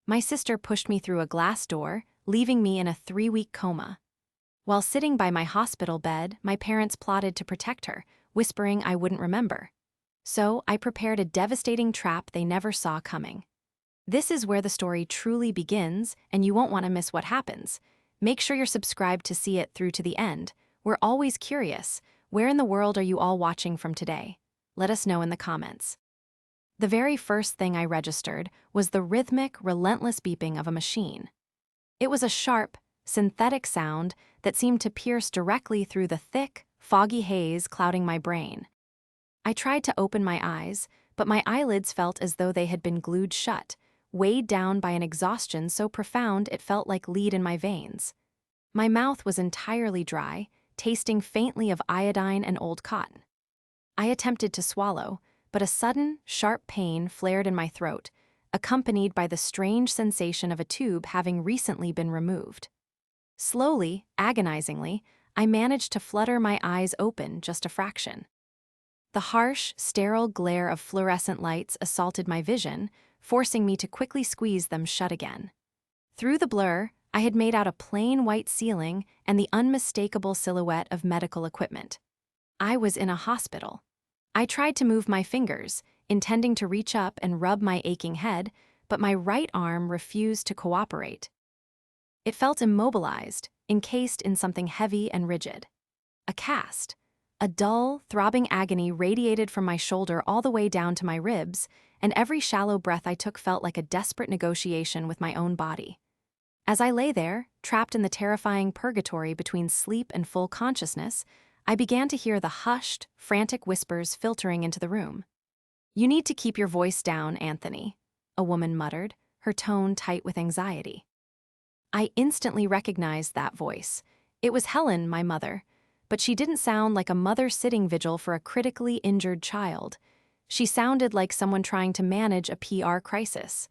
My sister pushed me through a glass door, leaving me in a 3-week coma. While sitting by my hospital bed, my parents plotted to protect her, whispering I wouldn't remember. So I prepared a devastating trap they never saw coming. This is where the story truly begins, and you won't want to miss what happens. Make sure you're subscribed to see it through to the end. We're always curious. Where in the world are you all watching from today? Let us know in the comments. The very first thing I registered was the rhythmic, relentless beeping of a machine. It was a sharp, synthetic sound that seemed to pierce directly through the thick, foggy haze clouding my brain. I tried to open my eyes, but my eyelids felt as though they had been glued shut, weighed down by an exhaustion so profound it felt like lead in my veins. My mouth was entirely dry, tasting faintly of iodine and old cotton. I attempted to swallow, but a sudden, sharp pain flared in my throat, accompanied by the strange sensation of a tube having recently been removed. Slowly, agonizingly, I managed to flutter my eyes open just a fraction. The harsh, sterile glare of fluorescent lights assaulted my vision, forcing me to quickly squeeze them shut again. Through the blur, I had made out a plain white ceiling and the unmistakable silhouette of medical equipment. I was in a hospital. I tried to move my fingers, intending to reach up and rub my aching head, but my right arm refused to cooperate. It felt immobilized, encased in something heavy and rigid. A cast. A dull, throbbing agony radiated from my shoulder all the way down to my ribs, and every shallow breath I took felt like a desperate negotiation with my own body. As I lay there, trapped in the terrifying purgatory between sleep and full consciousness, I began to hear the hushed, frantic whispers filtering into the room. "You need to keep your voice down, Anthony," a woman muttered, her tone tight with anxiety. I instantly recognized that voice. It was Helen, my mother, but she didn't sound like a mother sitting vigil for a critically injured child. She sounded like someone trying to manage a PR crisis.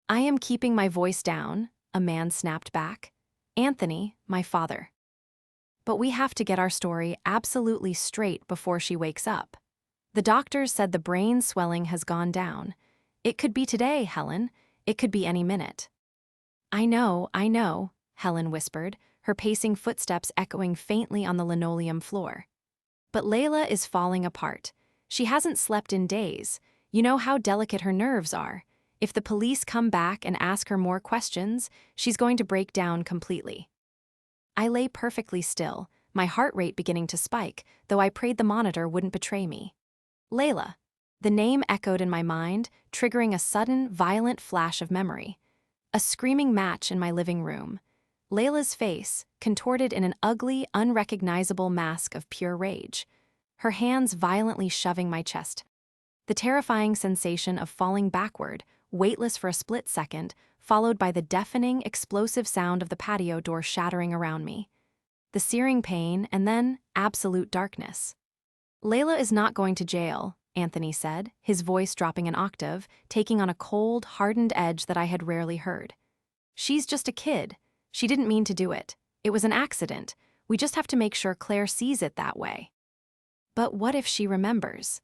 "I am keeping my voice down," a man snapped back. "Anthony, my father. But we have to get our story absolutely straight before she wakes up. The doctors said the brain swelling has gone down. It could be today, Helen. It could be any minute." I know," Helen whispered, her pacing footsteps echoing faintly on the linoleum floor. "But Layla is falling apart. She hasn't slept in days. You know how delicate her nerves are. If the police come back and ask her more questions, she's going to break down completely." I lay perfectly still, my heart rate beginning to spike, though I prayed the monitor wouldn't betray me. Layla. The name echoed in my mind, triggering a sudden, violent flash of memory. A screaming match in my living room. Layla's face, contorted in an ugly, unrecognizable mask of pure rage. Her hands violently shoving my chest. The terrifying sensation of falling backward, weightless for a split second, followed by the deafening, explosive sound of the patio door shattering around me. The searing pain, and then absolute darkness. "Layla is not going to jail," Anthony said, his voice dropping an octave, taking on a cold, hardened edge that I had rarely heard. "She's just a kid. She didn't mean to do it. It was an accident. We just have to make sure Claire sees it that way." "But what if she remembers?"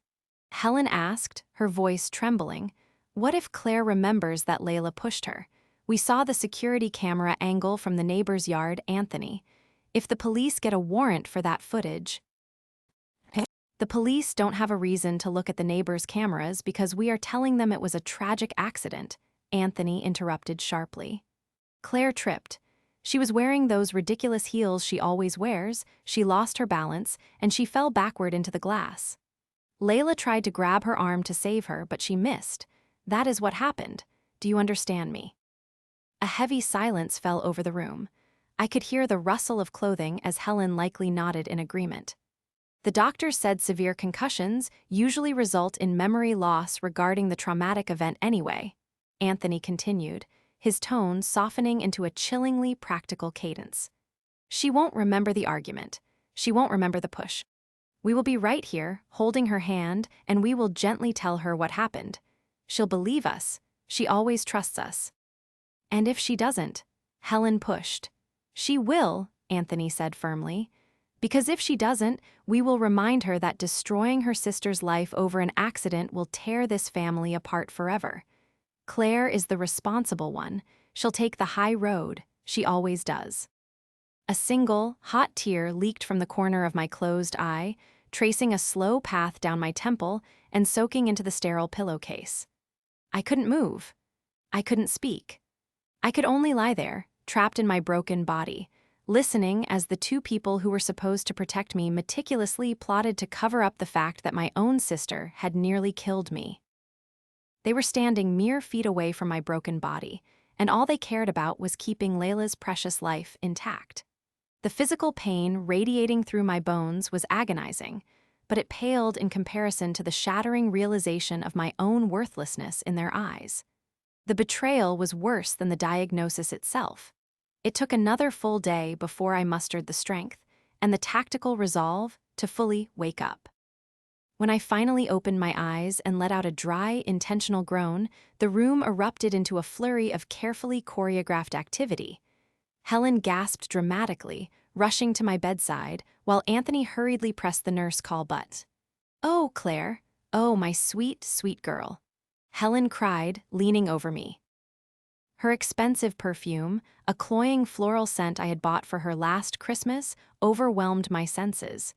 Helen asked, her voice trembling. "What if Claire remembers that Layla pushed her? We saw the security camera angle from the neighbor's yard, Anthony. If the police get a warrant for that footage..." "The police don't have a reason to look at the neighbor's cameras because we are telling them it was a tragic accident," Anthony interrupted sharply. "Claire tripped. She was wearing those ridiculous heels she always wears, she lost her balance, and she fell backward into the glass. Layla tried to grab her arm to save her, but she missed. That is what happened. Do you understand me?" A heavy silence fell over the room. I could hear the rustle of clothing as Helen likely nodded in agreement. "The doctor said severe concussions usually result in memory loss regarding the traumatic event anyway," Anthony continued, his tone softening into a chillingly practical cadence. "She won't remember the argument. She won't remember the push. We will be right here, holding her hand, and we will gently tell her what happened. She'll believe us. She always trusts us." "And if she doesn't?" Helen pushed. "She will," Anthony said firmly. "Because if she doesn't, we will remind her that destroying her sister's life over an accident will tear this family apart forever. Claire is the responsible one. She'll take the high road. She always does. A single, hot tear leaked from the corner of my closed eye, tracing a slow path down my temple and soaking into the sterile pillowcase. I couldn't move. I couldn't speak. I could only lie there, trapped in my broken body, listening as the two people who were supposed to protect me meticulously plotted to cover up the fact that my own sister had nearly killed me. They were standing mere feet away from my broken body, and all they cared about was keeping Layla's precious life intact. The physical pain radiating through my bones was agonizing, but it paled in comparison to the shattering realization of my own worthlessness in their eyes. The betrayal was worse than the diagnosis itself. It took another full day before I mustered the strength and the tactical resolve to fully wake up. When I finally opened my eyes and let out a dry, intentional groan, the room erupted into a flurry of carefully choreographed activity. Helen gasped dramatically, rushing to my bedside, while Anthony hurriedly pressed the nurse call button. "Oh, Claire. Oh, my sweet, sweet girl," Helen cried, leaning over me. Her expensive perfume, a cloying floral scent I had bought for her last Christmas, overwhelmed my senses.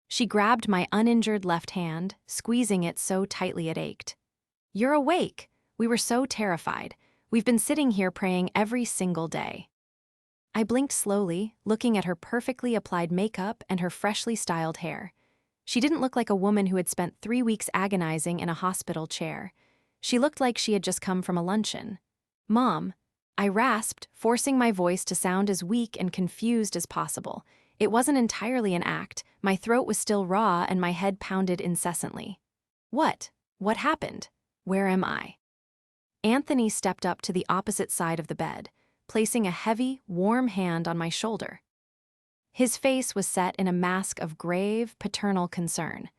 She grabbed my uninjured left hand, squeezing it so tightly it ached. "You're awake. We were so terrified. We've been sitting here praying every single day." I blinked slowly, looking at her perfectly applied makeup and her freshly styled hair. She didn't look like a woman who had spent 3 weeks agonizing in a hospital chair. She looked like she had just come from a luncheon. "Mom," I rasped, forcing my voice to sound as weak and confused as possible. It wasn't entirely an act. My throat was still raw and my head pounded incessantly. "What? What happened? Where am I?" Anthony stepped up to the opposite side of the bed, placing a heavy, warm hand on my shoulder. His face was set in a mask of grave, paternal concern.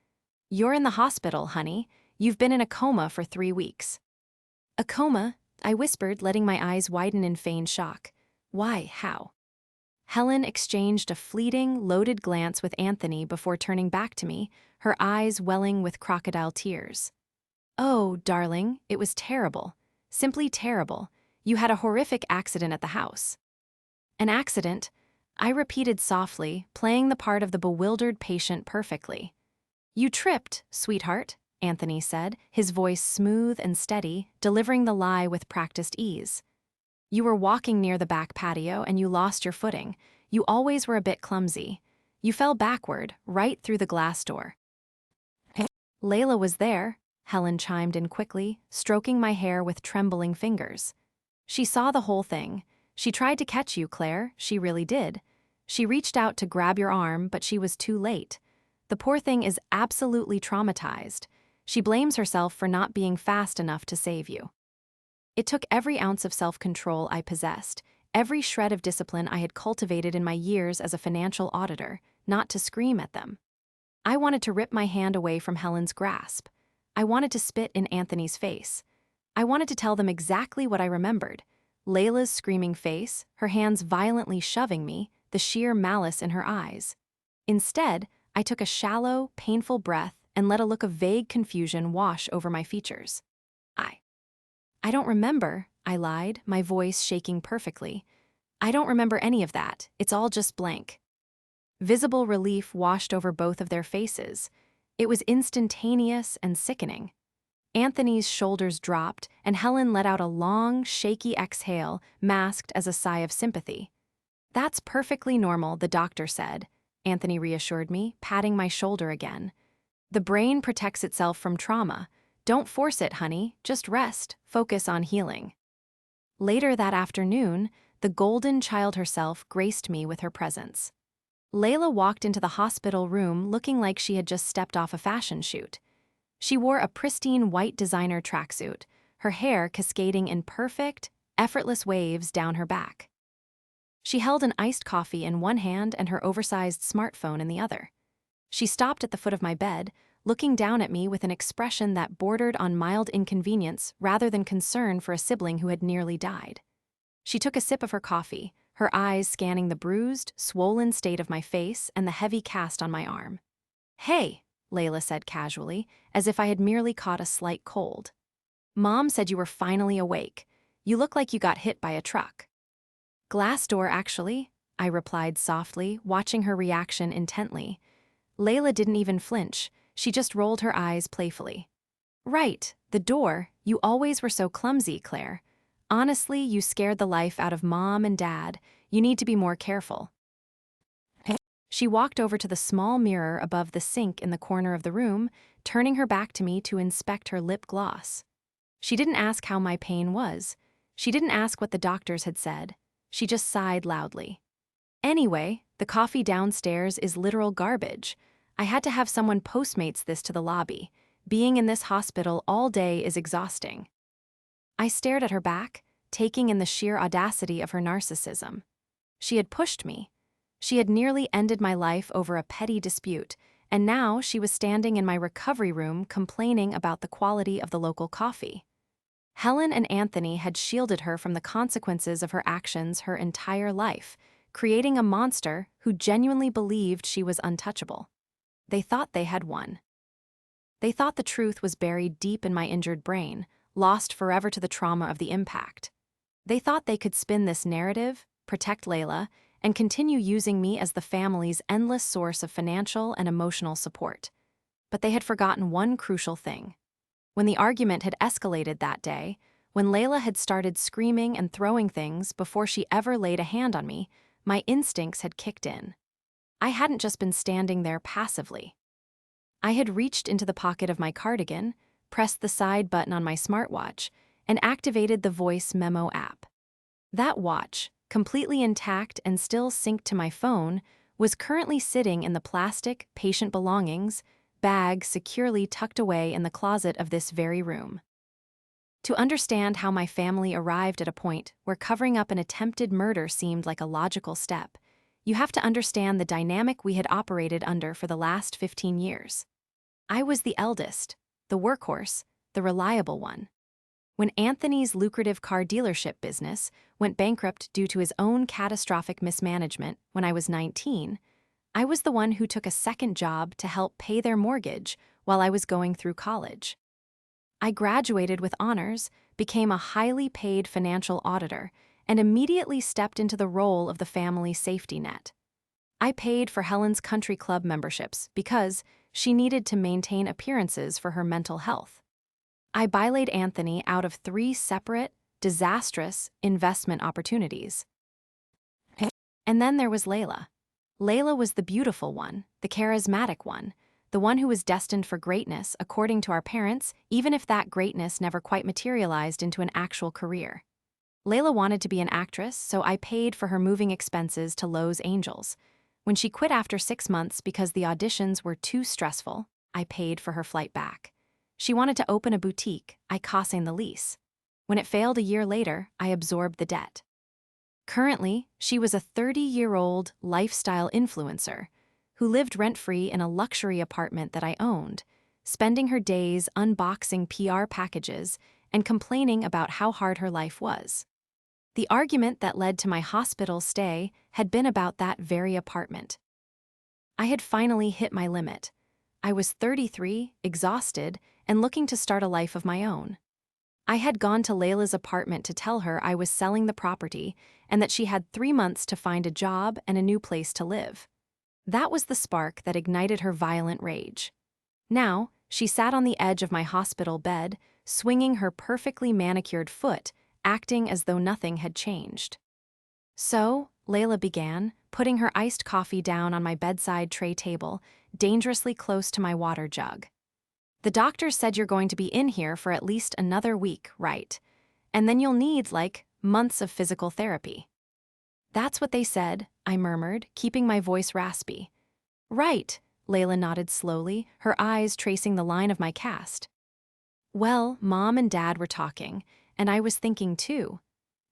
"You're in the hospital, honey. You've been in a coma for 3 weeks." "A coma?" I whispered, letting my eyes widen in feigned shock. "Why? How?" Helen exchanged a fleeting, loaded glance with Anthony before turning back to me, her eyes welling with crocodile tears. "Oh, darling, it was terrible. Simply terrible. You had a horrific accident at the house." "An accident?" I repeated softly, playing the part of the bewildered patient perfectly. "You tripped, sweetheart," Anthony said, his voice smooth and steady, delivering the lie with practiced ease. "You were walking near the back patio and you lost your footing. You always were a bit clumsy. You fell backward, right through the glass door." "Layla was there," Helen chimed in quickly, stroking my hair with trembling fingers. "She saw the whole thing. She tried to catch you, Claire, she really did. She reached out to grab your arm, but she was too late. The poor thing is absolutely traumatized. She blames herself for not being fast enough to save you." It took every ounce of self-control I possessed, every shred of discipline I had cultivated in my years as a financial auditor, not to scream at them. I wanted to rip my hand away from Helen's grasp. I wanted to spit in Anthony's face. I wanted to tell them exactly what I remembered. Layla's screaming face, her hands violently shoving me, the sheer malice in her eyes. Instead, I took a shallow, painful breath and let a look of vague confusion wash over my features. I don't remember," I lied, my voice shaking perfectly. "I don't remember any of that. It's all just blank." Visible relief washed over both of their faces. It was instantaneous and sickening. Anthony's shoulders dropped, and Helen let out a long, shaky exhale, masked as a sigh of sympathy. "That's perfectly normal," the doctor said, Anthony reassured me, patting my shoulder again. "The brain protects itself from trauma. Don't force it, honey. Just rest. Focus on healing." Later that afternoon, the golden child herself graced me with her presence. Layla walked into the hospital room looking like she had just stepped off a fashion shoot. She wore a pristine white designer tracksuit, her hair cascading in perfect, effortless waves down her back. She held an iced coffee in one hand and her oversized smartphone in the other. She stopped at the foot of my bed, looking down at me with an expression that bordered on mild inconvenience rather than concern for a sibling who had nearly died. She took a sip of her coffee, her eyes scanning the bruised, swollen state of my face and the heavy cast on my arm. "Hey," Layla said casually, as if I had merely caught a slight cold. Mom said you were finally awake. You look like you got hit by a truck. Glass door, actually, I replied softly, watching her reaction intently. Layla didn't even flinch. She just rolled her eyes playfully. Right, the door. You always were so clumsy, Claire. Honestly, you scared the life out of Mom and Dad. You need to be more careful. She walked over to the small mirror above the sink in the corner of the room, turning her back to me to inspect her lip gloss. She didn't ask how my pain was. She didn't ask what the doctors had said. She just sighed loudly. Anyway, the coffee downstairs is literal garbage. I had to have someone Postmates this to the lobby. Being in this hospital all day is exhausting. I stared at her back, taking in the sheer audacity of her narcissism. She had pushed me. She had nearly ended my life over a petty dispute, and now she was standing in my recovery room complaining about the quality of the local coffee. Helen and Anthony had shielded her from the consequences of her actions her entire life, creating a monster who genuinely believed she was untouchable. They thought they had won. They thought the truth was buried deep in my injured brain, lost forever to the trauma of the impact. They thought they could spin this narrative, protect Layla, and continue using me as the family's endless source of financial and emotional support. But they had forgotten one crucial thing. When the argument had escalated that day, when Layla had started screaming and throwing things before she ever laid a hand on me, my instincts had kicked in. I hadn't just been standing there passively. I had reached into the pocket of my cardigan, pressed the side button on my smartwatch, and activated the voice memo app. That watch, completely intact and still synced to my phone, was currently sitting in the plastic patient belongings bag securely tucked away in the closet of this very room. To understand how my family arrived at a point where covering up an attempted murder seemed like a logical step, you have to understand the dynamic we had operated under for the last 15 years. I was the eldest, the workhorse, the reliable one. When Anthony's lucrative car dealership business went bankrupt due to his own catastrophic mismanagement when I was 19, I was the one who took a second job to help pay their mortgage while I was going through college. I graduated with honors, became a highly paid financial auditor, and immediately stepped into the role of the family safety net. I paid for Helen's country club memberships because she needed to maintain appearances for her mental health. I bylaid Anthony out of 3 separate, disastrous investment opportunities. And then there was Layla. Layla was the beautiful one, the charismatic one, the one who was destined for greatness according to our parents, even if that greatness never quite materialized into an actual career. Layla wanted to be an actress, so I paid for her moving expenses to Los Angeles. When she quit after 6 months because the auditions were too stressful, I paid for her flight back. She wanted to open a boutique, I cost-signed the lease. When it failed a year later, I absorbed the debt. Currently, she was a 30-year-old lifestyle influencer who lived rent-free in a luxury apartment that I owned, spending her days unboxing PR packages and complaining about how hard her life was. The argument that led to my hospital stay had been about that very apartment. I had finally hit my limit. I was 33, exhausted, and looking to start a life of my own. I had gone to Layla's apartment to tell her I was selling the property and that she had 3 months to find a job and a new place to live. That was the spark that ignited her violent rage. Now, she sat on the edge of my hospital bed, swinging her perfectly manicured foot, acting as though nothing had changed. So, Layla began, putting her iced coffee down on my bedside tray table, dangerously close to my water jug. The doctor said you're going to be in here for at least another week, right? And then you'll need, months of physical therapy. That's what they said, I murmured, keeping my voice raspy. Right, Layla nodded slowly, her eyes tracing the line of my cast. Well, Mom and Dad were talking, and I was thinking too.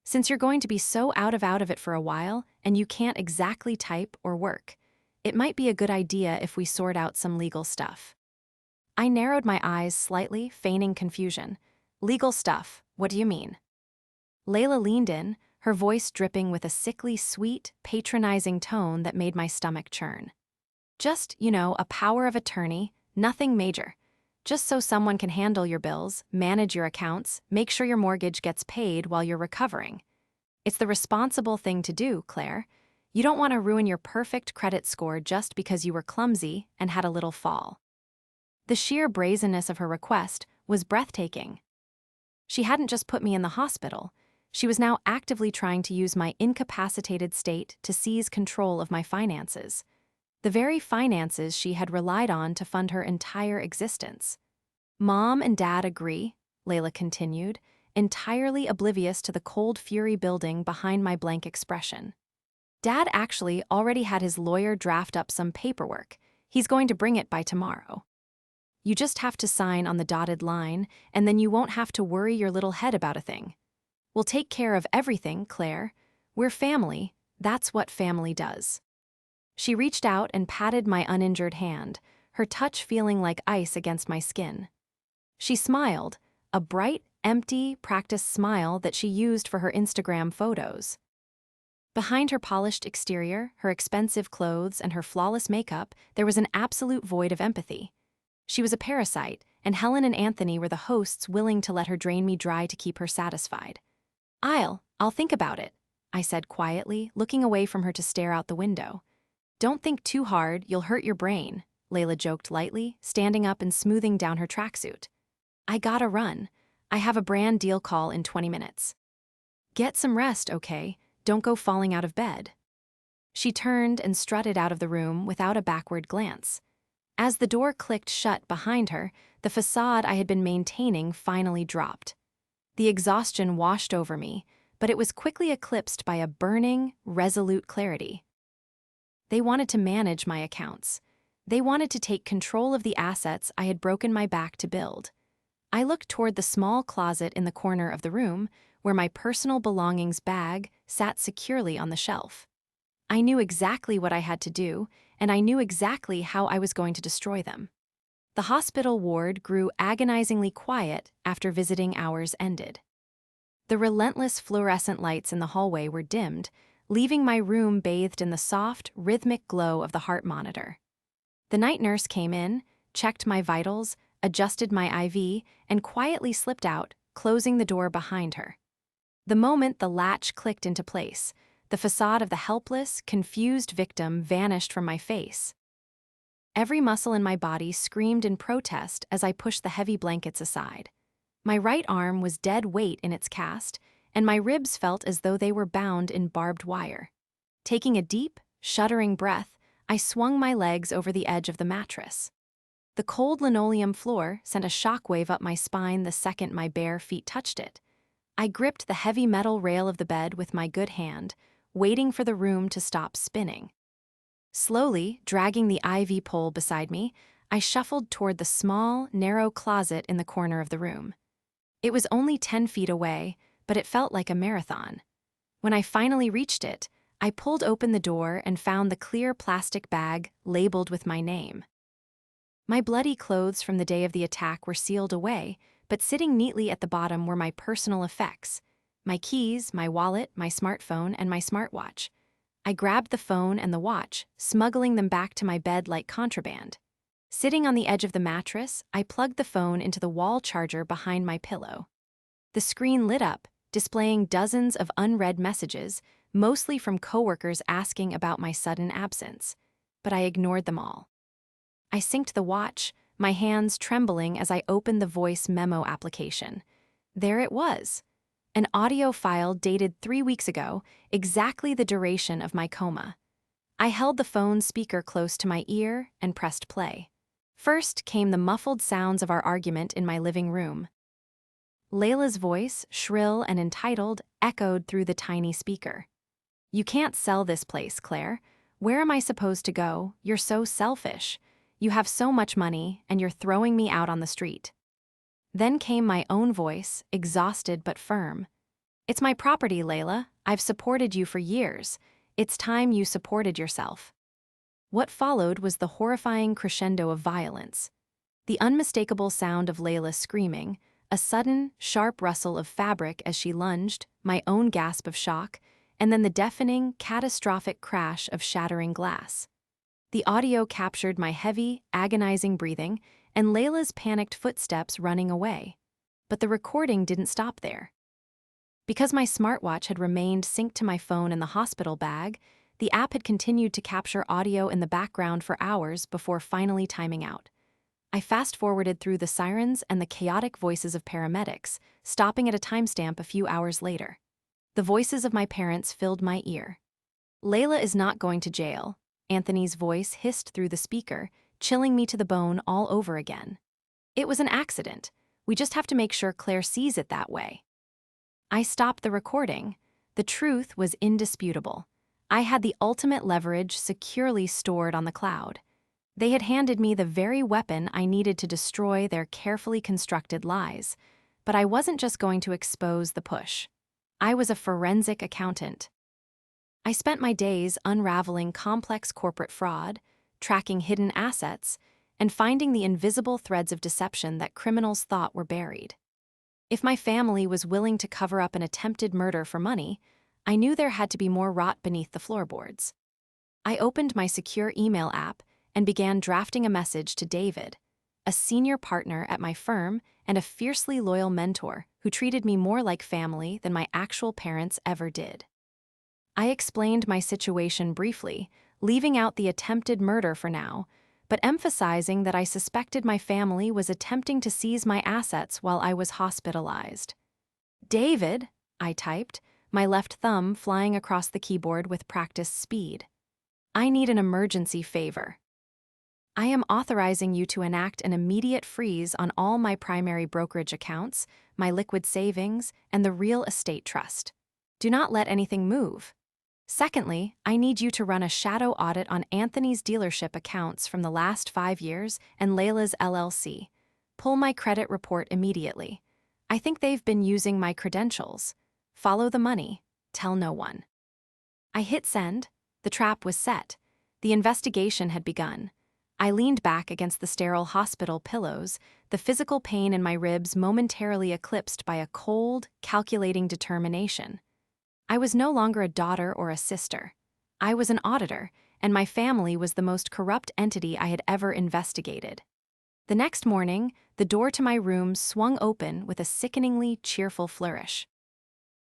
Since you're going to be so out of it for a while, and you can't exactly type or work, it might be a good idea if we sort out some legal stuff. I narrowed my eyes slightly, feigning confusion. Legal stuff, what do you mean? Layla leaned in, her voice dripping with a sickly sweet, patronizing tone that made my stomach churn. Just, a power of attorney, nothing major. just so someone can handle your bills, manage your accounts, make sure your mortgage gets paid while you're recovering. It's the responsible thing to do, Claire. You don't want to ruin your perfect credit score just because you were clumsy and had a little fall. The sheer brazenness of her request was breathtaking. She hadn't just put me in the hospital. She was now actively trying to use my incapacitated state to seize control of my finances. The very finances she had relied on to fund her entire existence. Mom and Dad agree, Layla continued, entirely oblivious to the cold fury building behind my blank expression. Dad actually already had his lawyer draft up some paperwork. He's going to bring it by tomorrow. You just have to sign on the dotted line, and then you won't have to worry your little head about a thing. We'll take care of everything, Claire. We're family. That's what family does. She reached out and patted my uninjured hand, her touch feeling like ice against my skin. She smiled, a bright, empty, practiced smile that she used for her Instagram photos. Behind her polished exterior, her expensive clothes, and her flawless makeup, there was an absolute void of empathy. She was a parasite, and Helen and Anthony were the hosts willing to let her drain me dry to keep her satisfied. I'll think about it, I said quietly, looking away from her to stare out the window. Don't think too hard, you'll hurt your brain, Layla joked lightly, standing up and smoothing down her tracksuit. I gotta run. I have a brand deal call in 20 minutes. Get some rest, okay? Don't go falling out of bed. She turned and strutted out of the room without a backward glance. As the door clicked shut behind her, the facade I had been maintaining finally dropped. The exhaustion washed over me, but it was quickly eclipsed by a burning, resolute clarity. They wanted to manage my accounts. They wanted to take control of the assets I had broken my back to build. I looked toward the small closet in the corner of the room, where my personal belongings bag sat securely on the shelf. I knew exactly what I had to do, and I knew exactly how I was going to destroy them. The hospital ward grew agonizingly quiet after visiting hours ended. The relentless fluorescent lights in the hallway were dimmed, leaving my room bathed in the soft, rhythmic glow of the heart monitor. The night nurse came in, checked my vitals, adjusted my IV, and quietly slipped out, closing the door behind her. The moment the latch clicked into place, the facade of the helpless, confused victim vanished from my face. Every muscle in my body screamed in protest as I pushed the heavy blankets aside. My right arm was dead weight in its cast, and my ribs felt as though they were bound in barbed wire. Taking a deep, shuddering breath, I swung my legs over the edge of the mattress. The cold linoleum floor sent a shockwave up my spine the second my bare feet touched it. I gripped the heavy metal rail of the bed with my good hand, waiting for the room to stop spinning. Slowly, dragging the IV pole beside me, I shuffled toward the small, narrow closet in the corner of the room. It was only 10 feet away, but it felt like a marathon. When I finally reached it, I pulled open the door and found the clear plastic bag labeled with my name. My bloody clothes from the day of the attack were sealed away, but sitting neatly at the bottom were my personal effects: my keys, my wallet, my smartphone, and my smartwatch. I grabbed the phone and the watch, smuggling them back to my bed like contraband. Sitting on the edge of the mattress, I plugged the phone into the wall charger behind my pillow. The screen lit up, displaying dozens of unread messages, mostly from coworkers asking about my sudden absence, but I ignored them all. I synced the watch, my hands trembling as I opened the voice memo application. There it was. An audio file dated 3 weeks ago, exactly the duration of my coma. I held the phone speaker close to my ear and pressed play. First came the muffled sounds of our argument in my living room. Layla's voice, shrill and entitled, echoed through the tiny speaker. "You can't sell this place, Claire. Where am I supposed to go? You're so selfish. You have so much money, and you're throwing me out on the street." Then came my own voice, exhausted but firm. "It's my property, Layla. I've supported you for years. It's time you supported yourself." What followed was the horrifying crescendo of violence. The unmistakable sound of Layla screaming, a sudden, sharp rustle of fabric as she lunged, my own gasp of shock, and then the deafening, catastrophic crash of shattering glass. The audio captured my heavy, agonizing breathing, and Layla's panicked footsteps running away. But the recording didn't stop there. Because my smartwatch had remained synced to my phone in the hospital bag, the app had continued to capture audio in the background for hours before finally timing out. I fast-forwarded through the sirens and the chaotic voices of paramedics, stopping at a timestamp a few hours later. The voices of my parents filled my ear. "Layla is not going to jail," Anthony's voice hissed through the speaker, chilling me to the bone all over again. "It was an accident. We just have to make sure Claire sees it that way." I stopped the recording. The truth was indisputable. I had the ultimate leverage securely stored on the cloud. They had handed me the very weapon I needed to destroy their carefully constructed lies. But I wasn't just going to expose the push. I was a forensic accountant. I spent my days unraveling complex corporate fraud, tracking hidden assets, and finding the invisible threads of deception that criminals thought were buried. If my family was willing to cover up an attempted murder for money, I knew there had to be more rot beneath the floorboards. I opened my secure email app and began drafting a message to David, a senior partner at my firm and a fiercely loyal mentor who treated me more like family than my actual parents ever did. I explained my situation briefly, leaving out the attempted murder for now, but emphasizing that I suspected my family was attempting to seize my assets while I was hospitalized. "David," I typed, my left thumb flying across the keyboard with practiced speed. "I need an emergency favor. I am authorizing you to enact an immediate freeze on all my primary brokerage accounts, my liquid savings, and the real estate trust. Do not let anything move. Secondly, I need you to run a shadow audit on Anthony's dealership accounts from the last 5 years and Layla's LLC. Pull my credit report immediately. I think they've been using my credentials. Follow the money. Tell no one." I hit send. The trap was set. The investigation had begun. I leaned back against the sterile hospital pillows, the physical pain in my ribs momentarily eclipsed by a cold, calculating determination. I was no longer a daughter or a sister. I was an auditor, and my family was the most corrupt entity I had ever investigated. The next morning, the door to my room swung open with a sickeningly cheerful flourish.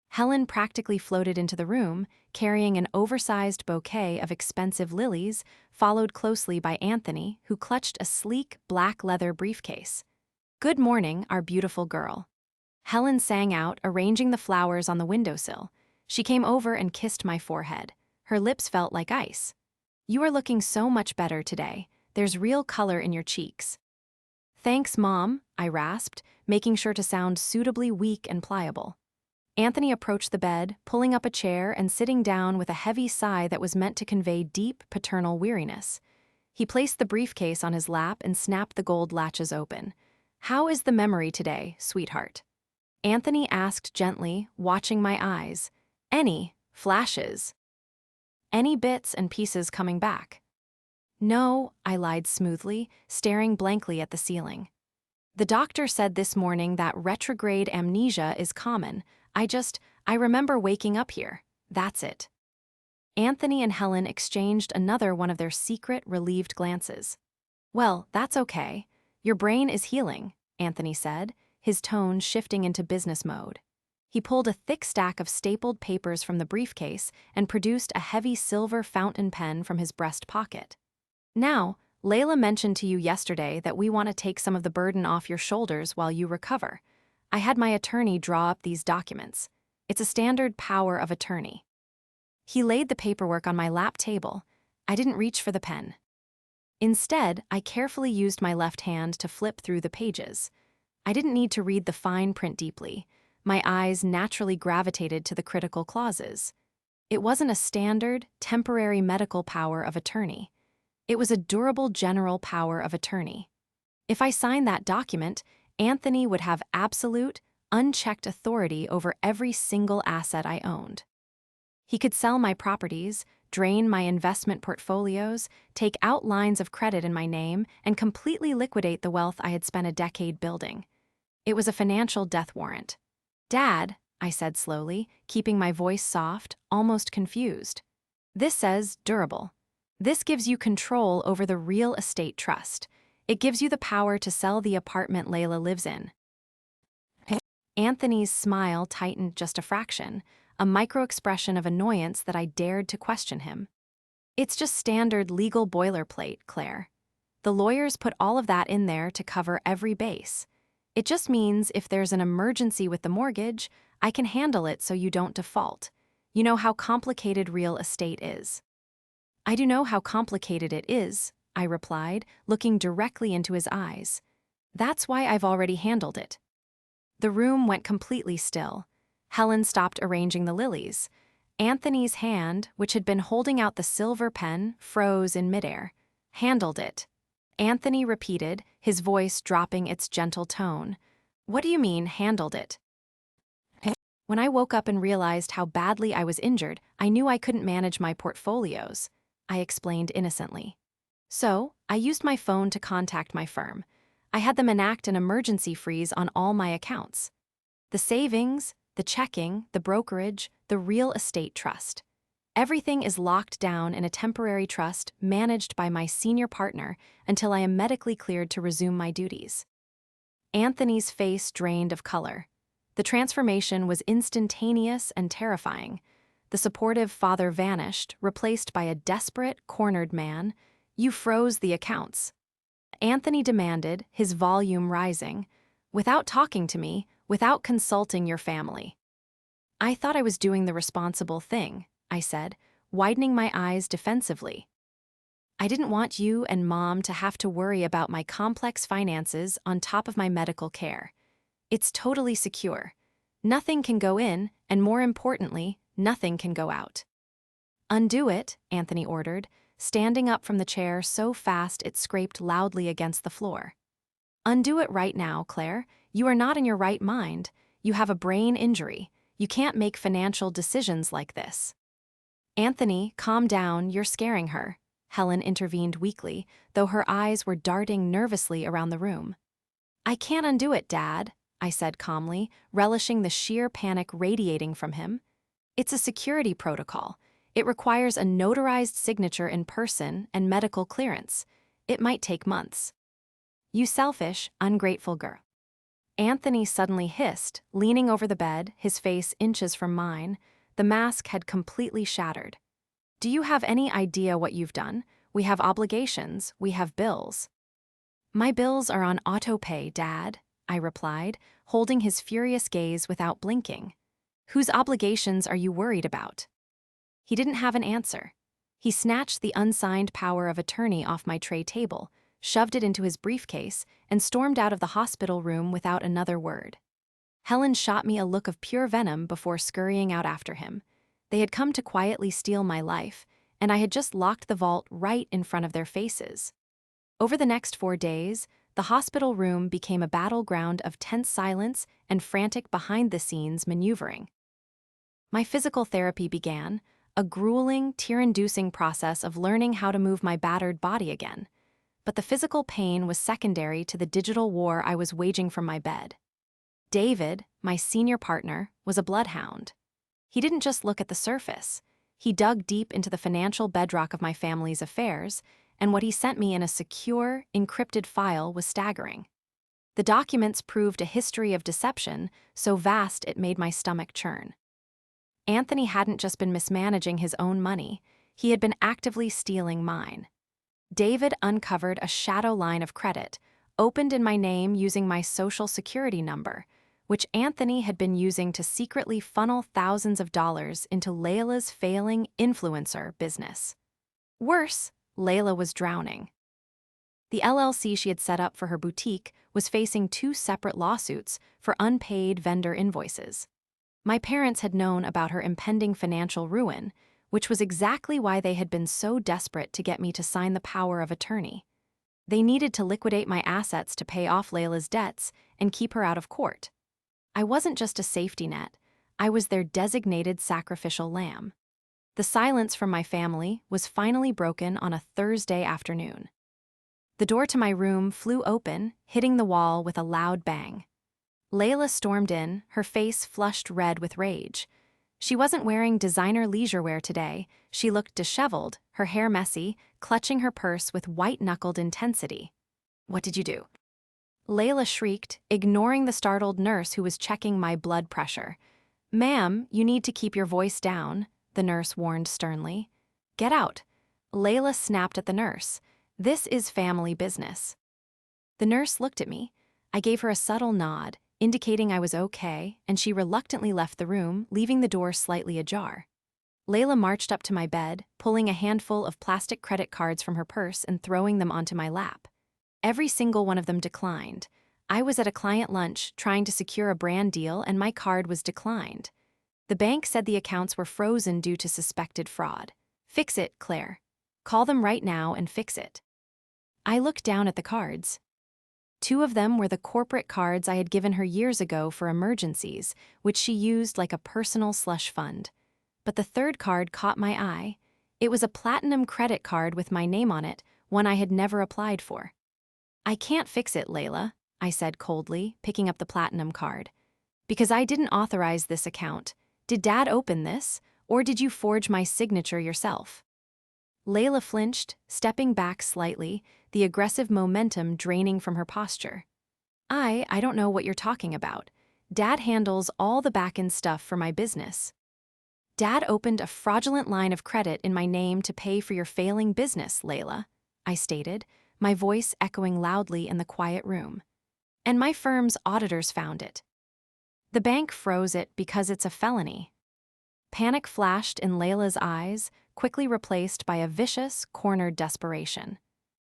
Helen practically floated into the room, carrying an oversized bouquet of expensive lilies, followed closely by Anthony, who clutched a sleek, black leather briefcase. "Good morning, our beautiful girl." Helen sang out, arranging the flowers on the windowsill. She came over and kissed my forehead. Her lips felt like ice. "You are looking so much better today. There's real color in your cheeks." "Thanks, Mom," I rasped, making sure to sound suitably weak and pliable. Anthony approached the bed, pulling up a chair and sitting down with a heavy sigh that was meant to convey deep paternal weariness. He placed the briefcase on his lap and snapped the gold latches open. "How is the memory today, sweetheart?" Anthony asked gently, watching my eyes. "Any flashes? Any bits and pieces coming back?" "No," I lied smoothly, staring blankly at the ceiling. "The doctor said this morning that retrograde amnesia is common. I remember waking up here. That's it." Anthony and Helen exchanged another one of their secret, relieved glances. "Well, that's okay. Your brain is healing," Anthony said, his tone shifting into business mode. He pulled a thick stack of stapled papers from the briefcase and produced a heavy silver fountain pen from his breast pocket. "Now, Layla mentioned to you yesterday that we want to take some of the burden off your shoulders while you recover. I had my attorney draw up these documents. It's a standard power of attorney." He laid the paperwork on my lap table. I didn't reach for the pen. Instead, I carefully used my left hand to flip through the pages. I didn't need to read the fine print deeply. My eyes naturally gravitated to the critical clauses. It wasn't a standard, temporary medical power of attorney. It was a durable general power of attorney. If I signed that document, Anthony would have absolute, unchecked authority over every single asset I owned. He could sell my properties, drain my investment portfolios, take out lines of credit in my name, and completely liquidate the wealth I had spent a decade building. It was a financial death warrant. "Dad," I said slowly, keeping my voice soft, almost confused. "This says durable. This gives you control over the real estate trust. It gives you the power to sell the apartment Layla lives in. Anthony's smile tightened just a fraction, a micro-expression of annoyance that I dared to question him. It's just standard legal boilerplate, Claire. The lawyers put all of that in there to cover every base. It just means if there's an emergency with the mortgage, I can handle it so you don't default. You know how complicated real estate is. I do know how complicated it is, I replied, looking directly into his eyes. That's why I've already handled it. The room went completely still. Helen stopped arranging the lilies. Anthony's hand, which had been holding out the silver pen, froze in midair. Handled it. Anthony repeated, his voice dropping its gentle tone. What do you mean, handled it? When I woke up and realized how badly I was injured, I knew I couldn't manage my portfolios, I explained innocently. So, I used my phone to contact my firm. I had them enact an emergency freeze on all my accounts. The savings, the checking, the brokerage, the real estate trust. Everything is locked down in a temporary trust managed by my senior partner until I am medically cleared to resume my duties. Anthony's face drained of color. The transformation was instantaneous and terrifying. The supportive father vanished, replaced by a desperate, cornered man. You froze the accounts. Anthony demanded, his volume rising, without talking to me, without consulting your family. I thought I was doing the responsible thing, I said, widening my eyes defensively. I didn't want you and Mom to have to worry about my complex finances on top of my medical care. It's totally secure. Nothing can go in, and more importantly, nothing can go out. Undo it, Anthony ordered, standing up from the chair so fast it scraped loudly against the floor. Undo it right now, Claire. You are not in your right mind. You have a brain injury. You can't make financial decisions like this. Anthony, calm down, you're scaring her, Helen intervened weakly, though her eyes were darting nervously around the room. I can't undo it, Dad, I said calmly, relishing the sheer panic radiating from him. It's a security protocol. It requires a notarized signature in person and medical clearance. It might take months. You selfish, ungrateful girl. Anthony suddenly hissed, leaning over the bed, his face inches from mine. The mask had completely shattered. Do you have any idea what you've done? We have obligations, we have bills. My bills are on auto-pay, Dad, I replied, holding his furious gaze without blinking. Whose obligations are you worried about? He didn't have an answer. He snatched the unsigned power of attorney off my tray table, shoved it into his briefcase, and stormed out of the hospital room without another word. Helen shot me a look of pure venom before scurrying out after him. They had come to quietly steal my life, and I had just locked the vault right in front of their faces. Over the next 4 days, the hospital room became a battleground of tense silence and frantic behind-the-scenes maneuvering. My physical therapy began, a grueling, tear-inducing process of learning how to move my battered body again. But the physical pain was secondary to the digital war I was waging from my bed. David, my senior partner, was a bloodhound. He didn't just look at the surface. He dug deep into the financial bedrock of my family's affairs, and what he sent me in a secure, encrypted file was staggering. The documents proved a history of deception so vast it made my stomach churn. Anthony hadn't just been mismanaging his own money, he had been actively stealing mine. David uncovered a shadow line of credit, opened in my name using my social security number, which Anthony had been using to secretly funnel thousands of dollars into Layla's failing influencer business. Worse, Layla was drowning. The LLC she had set up for her boutique was facing 2 separate lawsuits for unpaid vendor invoices. My parents had known about her impending financial ruin, which was exactly why they had been so desperate to get me to sign the power of attorney. They needed to liquidate my assets to pay off Layla's debts and keep her out of court. I wasn't just a safety net, I was their designated sacrificial lamb. The silence from my family was finally broken on a Thursday afternoon. The door to my room flew open, hitting the wall with a loud bang. Layla stormed in, her face flushed red with rage. She wasn't wearing designer leisure wear today. She looked disheveled, her hair messy, clutching her purse with white-knuckled intensity. What did you do?" Layla shrieked, ignoring the startled nurse who was checking my blood pressure. "Ma'am, you need to keep your voice down," the nurse warned sternly. "Get out." Layla snapped at the nurse. "This is family business." The nurse looked at me. I gave her a subtle nod, indicating I was okay, and she reluctantly left the room, leaving the door slightly ajar. Layla marched up to my bed, pulling a handful of plastic credit cards from her purse and throwing them onto my lap. Every single one of them declined. I was at a client lunch trying to secure a brand deal and my card was declined. The bank said the accounts were frozen due to suspected fraud. "Fix it, Claire. Call them right now and fix it." I looked down at the cards. 2 of them were the corporate cards I had given her years ago for emergencies, which she used like a personal slush fund. But the 3rd card caught my eye. It was a platinum credit card with my name on it, one I had never applied for. "I can't fix it, Layla," I said coldly, picking up the platinum card. "Because I didn't authorize this account. Did Dad open this, or did you forge my signature yourself?" Layla flinched, stepping back slightly, the aggressive momentum draining from her posture. I don't know what you're talking about. Dad handles all the back-end stuff for my business." "Dad opened a fraudulent line of credit in my name to pay for your failing business, Layla," I stated, my voice echoing loudly in the quiet room. "And my firm's auditors found it. The bank froze it because it's a felony." Panic flashed in Layla's eyes, quickly replaced by a vicious, cornered desperation.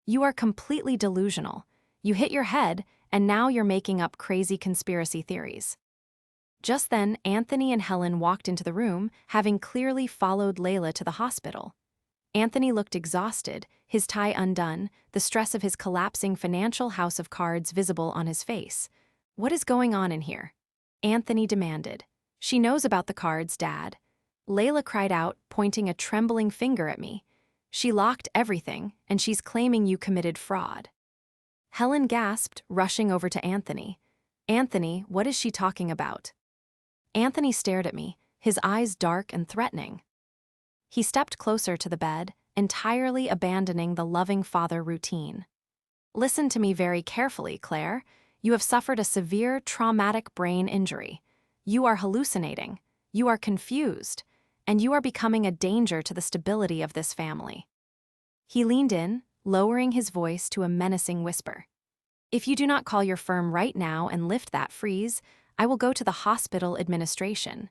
"You are completely delusional. You hit your head, and now you're making up crazy conspiracy theories." Just then, Anthony and Helen walked into the room, having clearly followed Layla to the hospital. Anthony looked exhausted, his tie undone, the stress of his collapsing financial house of cards visible on his face. "What is going on in here?" Anthony demanded. "She knows about the cards, Dad." Layla cried out, pointing a trembling finger at me. "She locked everything, and she's claiming you committed fraud." Helen gasped, rushing over to Anthony. "Anthony, what is she talking about?" Anthony stared at me, his eyes dark and threatening. He stepped closer to the bed, entirely abandoning the loving father routine. "Listen to me very carefully, Claire. You have suffered a severe, traumatic brain injury. You are hallucinating. You are confused. And you are becoming a danger to the stability of this family." He leaned in, lowering his voice to a menacing whisper. "If you do not call your firm right now and lift that freeze, I will go to the hospital administration.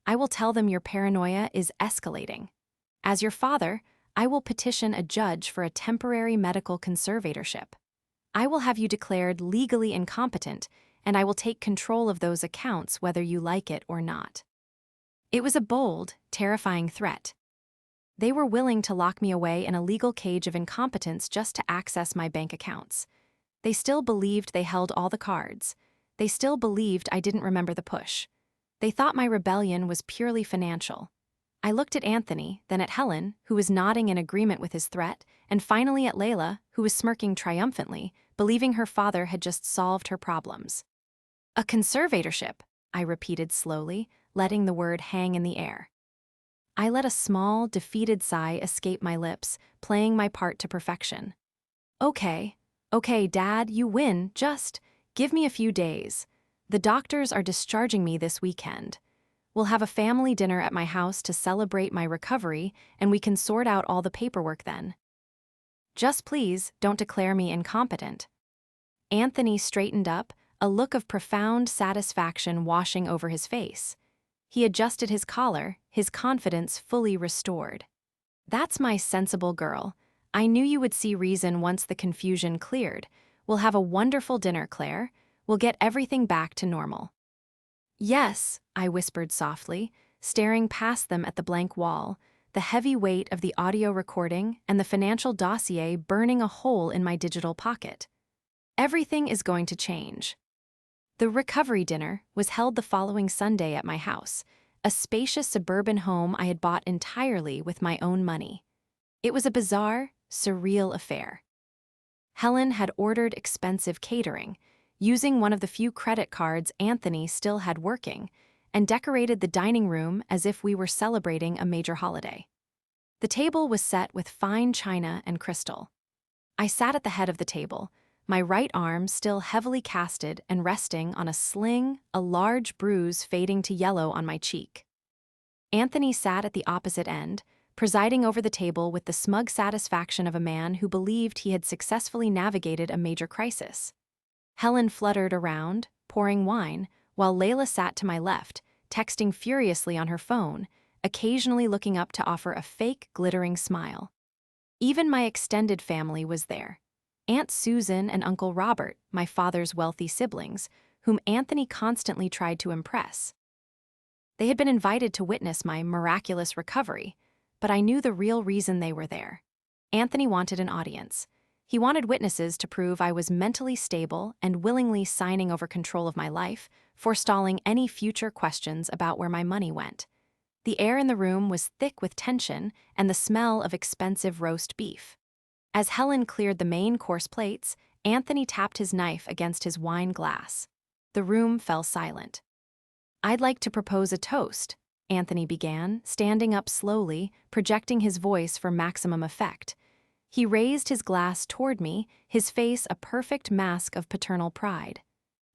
I will tell them your paranoia is escalating. As your father, I will petition a judge for a temporary medical conservatorship. I will have you declared legally incompetent, and I will take control of those accounts whether you like it or not." It was a bold, terrifying threat. They were willing to lock me away in a legal cage of incompetence just to access my bank accounts. They still believed they held all the cards. They still believed I didn't remember the push. They thought my rebellion was purely financial. I looked at Anthony, then at Helen, who was nodding in agreement with his threat, and finally at Layla, who was smirking triumphantly, believing her father had just solved her problems. "A conservatorship," I repeated slowly, letting the word hang in the air. I let a small, defeated sigh escape my lips, playing my part to perfection. Okay, Dad, you win, just give me a few days. The doctors are discharging me this weekend. We'll have a family dinner at my house to celebrate my recovery, and we can sort out all the paperwork then. Just please don't declare me incompetent." Anthony straightened up, a look of profound satisfaction washing over his face. He adjusted his collar, his confidence fully restored. "That's my sensible girl. I knew you would see reason once the confusion cleared. We'll have a wonderful dinner, Claire. We'll get everything back to normal." "Yes," I whispered softly, staring past them at the blank wall, the heavy weight of the audio recording and the financial dossier burning a hole in my digital pocket. "Everything is going to change." The recovery dinner was held the following Sunday at my house, a spacious suburban home I had bought entirely with my own money. It was a bizarre, surreal affair. Helen had ordered expensive catering, using one of the few credit cards Anthony still had working, and decorated the dining room as if we were celebrating a major holiday. The table was set with fine china and crystal. I sat at the head of the table, my right arm still heavily casted and resting on a sling, a large bruise fading to yellow on my cheek. Anthony sat at the opposite end, presiding over the table with the smug satisfaction of a man who believed he had successfully navigated a major crisis. Helen fluttered around, pouring wine, while Layla sat to my left, texting furiously on her phone, occasionally looking up to offer a fake, glittering smile. Even my extended family was there. Aunt Susan and Uncle Robert, my father's wealthy siblings, whom Anthony constantly tried to impress. They had been invited to witness my miraculous recovery, but I knew the real reason they were there. Anthony wanted an audience. He wanted witnesses to prove I was mentally stable and willingly signing over control of my life, forestalling any future questions about where my money went. The air in the room was thick with tension and the smell of expensive roast beef. As Helen cleared the main course plates, Anthony tapped his knife against his wine glass. The room fell silent. "I'd like to propose a toast," Anthony began, standing up slowly, projecting his voice for maximum effect. He raised his glass toward me, his face a perfect mask of paternal pride.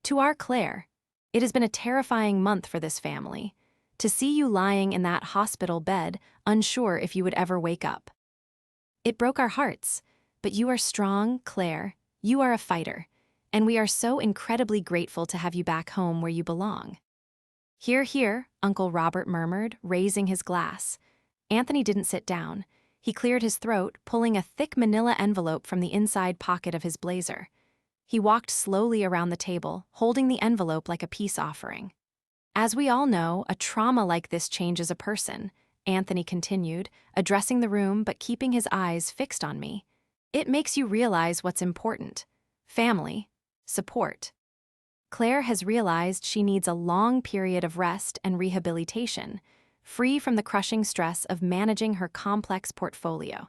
"To our Claire. It has been a terrifying month for this family. To see you lying in that hospital bed, unsure if you would ever wake up. It broke our hearts, but you are strong, Claire. You are a fighter, and we are so incredibly grateful to have you back home where you belong." "Hear, hear," Uncle Robert murmured, raising his glass. Anthony didn't sit down. He cleared his throat, pulling a thick manila envelope from the inside pocket of his blazer. He walked slowly around the table, holding the envelope like a peace offering. "As we all know, a trauma like this changes a person," Anthony continued, addressing the room but keeping his eyes fixed on me. "It makes you realize what's important. Family. Support. Claire has realized she needs a long period of rest and rehabilitation, free from the crushing stress of managing her complex portfolio.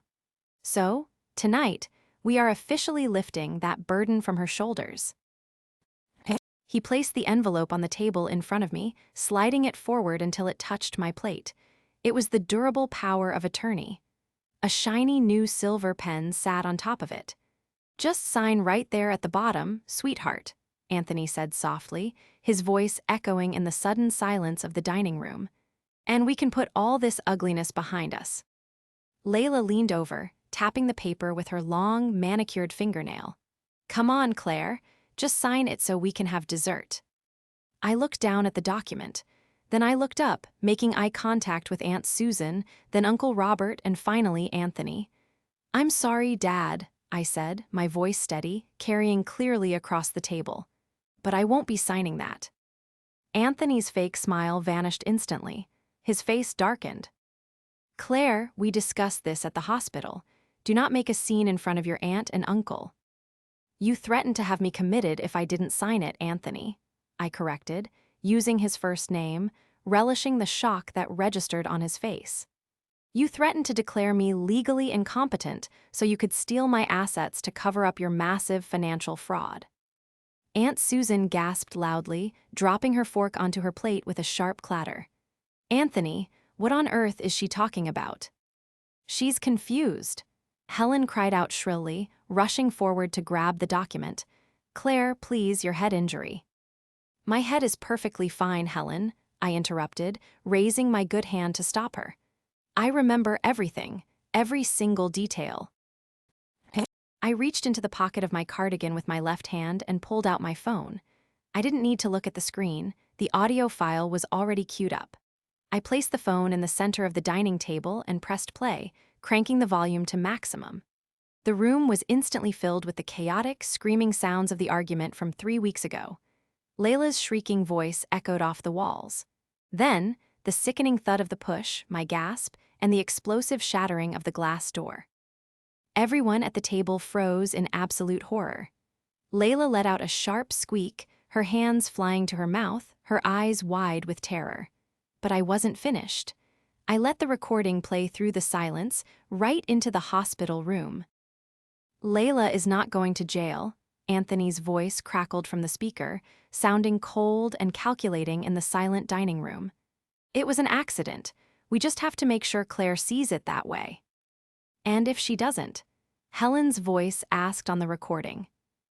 So, tonight, we are officially lifting that burden from her shoulders." He placed the envelope on the table in front of me, sliding it forward until it touched my plate. It was the durable power of attorney. A shiny new silver pen sat on top of it. "Just sign right there at the bottom, sweetheart," Anthony said softly, his voice echoing in the sudden silence of the dining room. "And we can put all this ugliness behind us." Layla leaned over, tapping the paper with her long, manicured fingernail. "Come on, Claire. Just sign it so we can have dessert." I looked down at the document. Then I looked up, making eye contact with Aunt Susan, then Uncle Robert, and finally Anthony. "I'm sorry, Dad," I said, my voice steady, carrying clearly across the table. "But I won't be signing that." Anthony's fake smile vanished instantly. His face darkened. "Claire, we discussed this at the hospital. Do not make a scene in front of your aunt and uncle." "You threatened to have me committed if I didn't sign it, Anthony," I corrected, using his first name, relishing the shock that registered on his face. "You threatened to declare me legally incompetent so you could steal my assets to cover up your massive financial fraud." Aunt Susan gasped loudly, dropping her fork onto her plate with a sharp clatter. "Anthony, what on earth is she talking about?" "She's confused." Helen cried out shrilly, rushing forward to grab the document. "Claire, please, your head injury." "My head is perfectly fine, Helen," I interrupted, raising my good hand to stop her. "I remember everything, every single detail." I reached into the pocket of my cardigan with my left hand and pulled out my phone. I didn't need to look at the screen. The audio file was already queued up. I placed the phone in the center of the dining table and pressed play, cranking the volume to maximum. The room was instantly filled with the chaotic, screaming sounds of the argument from 3 weeks ago. Layla's shrieking voice echoed off the walls. Then, the sickening thud of the push, my gasp, and the explosive shattering of the glass door. Everyone at the table froze in absolute horror. Layla let out a sharp squeak, her hands flying to her mouth, her eyes wide with terror. But I wasn't finished. I let the recording play through the silence, right into the hospital room. "Layla is not going to jail," Anthony's voice crackled from the speaker, sounding cold and calculating in the silent dining room. "It was an accident. We just have to make sure Claire sees it that way." "And if she doesn't?" Helen's voice asked on the recording.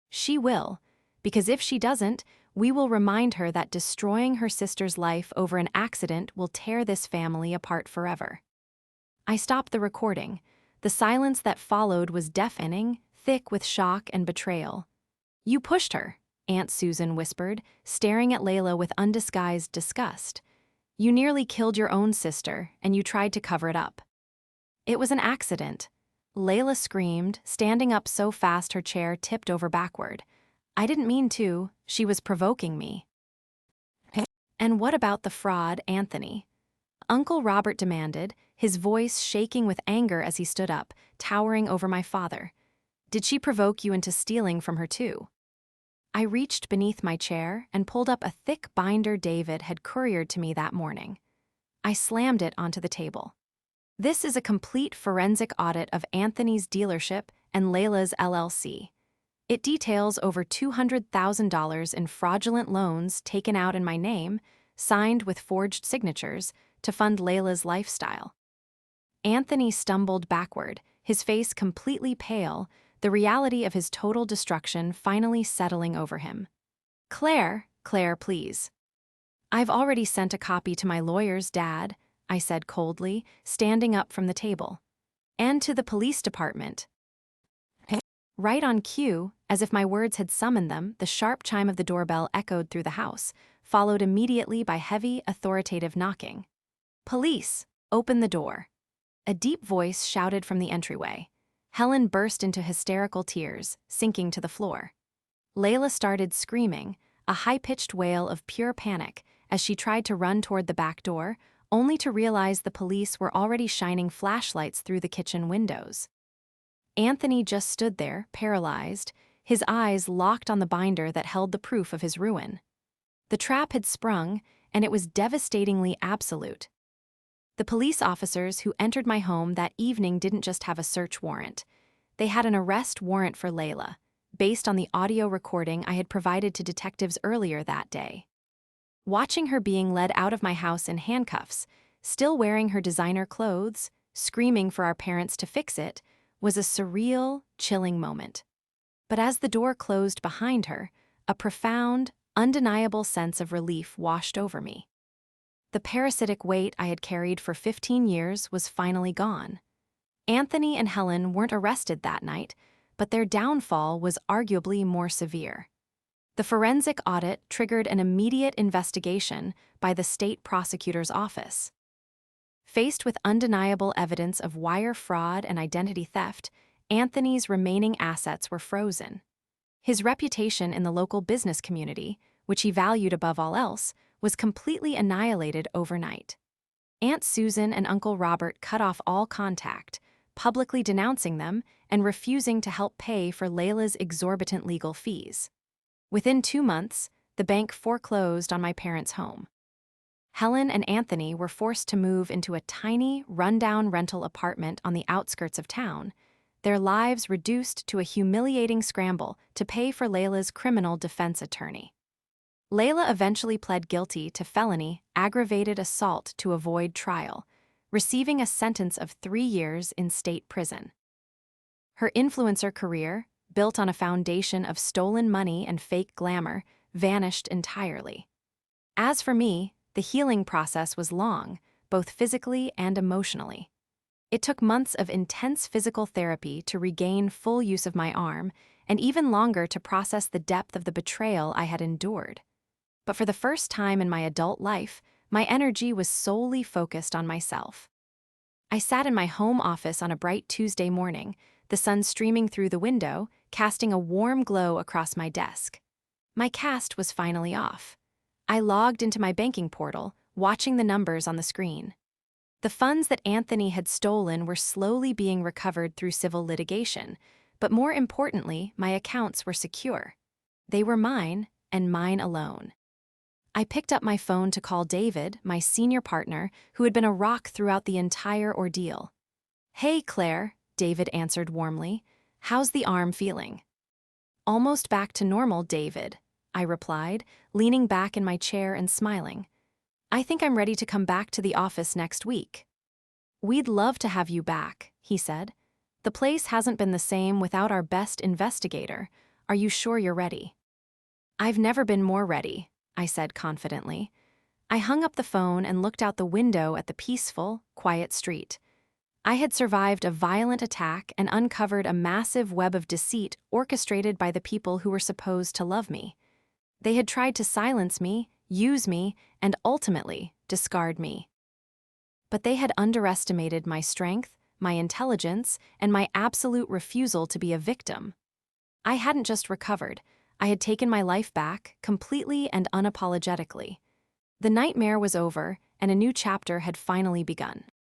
She will, because if she doesn't, we will remind her that destroying her sister's life over an accident will tear this family apart forever. I stopped the recording. The silence that followed was deafening, thick with shock and betrayal. "You pushed her," Aunt Susan whispered, staring at Layla with undisguised disgust. "You nearly killed your own sister, and you tried to cover it up." "It was an accident," Layla screamed, standing up so fast her chair tipped over backward. "I didn't mean to. She was provoking me." "And what about the fraud, Anthony?" Uncle Robert demanded, his voice shaking with anger as he stood up, towering over my father. "Did she provoke you into stealing from her too?" I reached beneath my chair and pulled up a thick binder David had couriered to me that morning. I slammed it onto the table. "This is a complete forensic audit of Anthony's dealership and Layla's LLC. It details over $200,000 in fraudulent loans taken out in my name, signed with forged signatures, to fund Layla's lifestyle." Anthony stumbled backward, his face completely pale, the reality of his total destruction finally settling over him. Claire, please." "I've already sent a copy to my lawyers, Dad," I said coldly, standing up from the table. "And to the police department." Right on cue, as if my words had summoned them, the sharp chime of the doorbell echoed through the house, followed immediately by heavy, authoritative knocking. "Police, open the door." A deep voice shouted from the entryway. Helen burst into hysterical tears, sinking to the floor. Layla started screaming, a high-pitched wail of pure panic, as she tried to run toward the back door, only to realize the police were already shining flashlights through the kitchen windows. Anthony just stood there, paralyzed, his eyes locked on the binder that held the proof of his ruin. The trap had sprung, and it was devastatingly absolute. The police officers who entered my home that evening didn't just have a search warrant. They had an arrest warrant for Layla, based on the audio recording I had provided to detectives earlier that day. Watching her being led out of my house in handcuffs, still wearing her designer clothes, screaming for our parents to fix it, was a surreal, chilling moment. But as the door closed behind her, a profound, undeniable sense of relief washed over me. The parasitic weight I had carried for 15 years was finally gone. Anthony and Helen weren't arrested that night, but their downfall was arguably more severe. The forensic audit triggered an immediate investigation by the state prosecutor's office. Faced with undeniable evidence of wire fraud and identity theft, Anthony's remaining assets were frozen. His reputation in the local business community, which he valued above all else, was completely annihilated overnight. Aunt Susan and Uncle Robert cut off all contact, publicly denouncing them and refusing to help pay for Layla's exorbitant legal fees. Within 2 months, the bank foreclosed on my parents' home. Helen and Anthony were forced to move into a tiny, rundown rental apartment on the outskirts of town, their lives reduced to a humiliating scramble to pay for Layla's criminal defense attorney. Layla eventually pled guilty to felony aggravated assault to avoid trial, receiving a sentence of 3 years in state prison. Her influencer career, built on a foundation of stolen money and fake glamour, vanished entirely. As for me, the healing process was long, both physically and emotionally. It took months of intense physical therapy to regain full use of my arm, and even longer to process the depth of the betrayal I had endured. But for the first time in my adult life, my energy was solely focused on myself. I sat in my home office on a bright Tuesday morning, the sun streaming through the window, casting a warm glow across my desk. My cast was finally off. I logged into my banking portal, watching the numbers on the screen. The funds that Anthony had stolen were slowly being recovered through civil litigation, but more importantly, my accounts were secure. They were mine, and mine alone. I picked up my phone to call David, my senior partner, who had been a rock throughout the entire ordeal. "Hey, Claire," David answered warmly. "How's the arm feeling?" "Almost back to normal, David," I replied, leaning back in my chair and smiling. "I think I'm ready to come back to the office next week." "We'd love to have you back," he said. "The place hasn't been the same without our best investigator, Are you sure you're ready?" "I've never been more ready," I said confidently. I hung up the phone and looked out the window at the peaceful, quiet street. I had survived a violent attack and uncovered a massive web of deceit orchestrated by the people who were supposed to love me. They had tried to silence me, use me, and ultimately discard me. But they had underestimated my strength, my intelligence, and my absolute refusal to be a victim. I hadn't just recovered, I had taken my life back, completely and unapologetically. The nightmare was over, and a new chapter had finally begun.